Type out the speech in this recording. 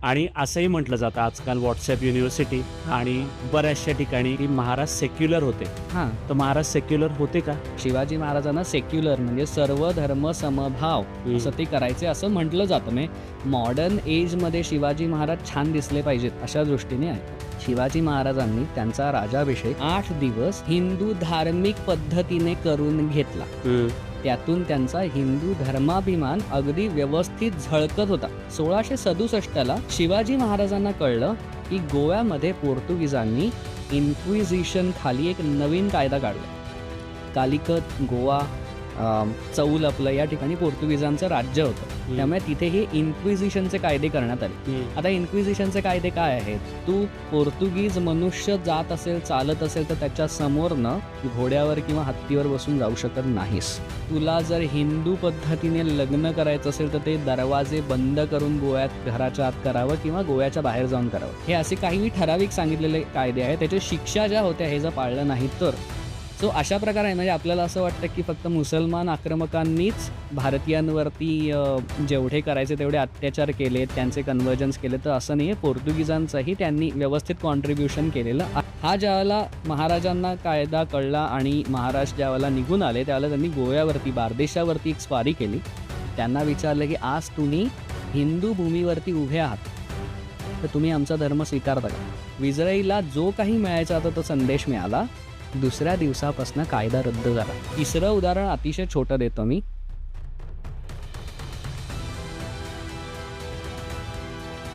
आणि असंही म्हटलं जातं आजकाल व्हॉट्सअप युनिव्हर्सिटी आणि बऱ्याचशा ठिकाणी की महाराज सेक्युलर होते. हां, तर महाराज सेक्युलर होते का? शिवाजी महाराजांना सेक्युलर म्हणजे सर्व धर्म समभाव असं ते करायचे असं म्हटलं जातं. म्हणजे मॉडर्न एजमध्ये शिवाजी महाराज छान दिसले पाहिजेत अशा दृष्टीने आहे. शिवाजी महाराजांनी त्यांचा राजाभिषेक 8 दिवस हिंदू धार्मिक पद्धतीने करून घेतला. त्यातून त्यांचा हिंदू धर्माभिमान अगदी व्यवस्थित झळकत होता. 1667ला शिवाजी महाराजांना कळलं की गोव्यामध्ये पोर्तुगीजांनी इन्क्विजिशन खाली एक नवीन कायदा काढला. कालिकत, गोवा, चौल आपलं या ठिकाणी पोर्तुगीजांचं राज्य होतं. त्यामुळे तिथे हे इन्क्विजिशनचे कायदे करण्यात आले. आता इन्क्विजिशनचे कायदे काय आहेत? तू पोर्तुगीज मनुष्य जात असेल, चालत असेल तर त्याच्या समोरनं घोड्यावर किंवा हत्तीवर बसून जाऊ शकत नाहीस. तुला जर हिंदू पद्धतीने लग्न करायचं असेल तर ते दरवाजे बंद करून गोव्यात घराच्या आत करावं किंवा गोव्याच्या बाहेर जाऊन करावं. हे असे काही ठराविक सांगितलेले कायदे आहेत. त्याच्या शिक्षा ज्या होत्या हे जर पाळलं नाही तर. सो अशा प्रकारे म्हणजे आपल्याला असं वाटतं की फक्त मुसलमान आक्रमकांनीच भारतीयांवरती जेवढे करायचे तेवढे अत्याचार केले, त्यांचे कन्व्हर्जन्स केले, तर असं नाही आहे. पोर्तुगीजांचंही त्यांनी व्यवस्थित कॉन्ट्रीब्युशन केलेलं. हा ज्यावेळेला महाराजांना कायदा कळला आणि महाराज ज्यावेळेला निघून आले त्यावेळेला त्यांनी गोव्यावरती बारदेशावरती एक स्वारी केली. त्यांना विचारलं की आज तुम्ही हिंदू भूमीवरती उभे आहात तर तुम्ही आमचा धर्म स्वीकारता का? विजयीला जो काही मिळायचा होता तो संदेश मिळाला. दुसऱ्या दिवसापासून कायदा रद्द झाला. तिसरं उदाहरण अतिशय छोटं देतो मी.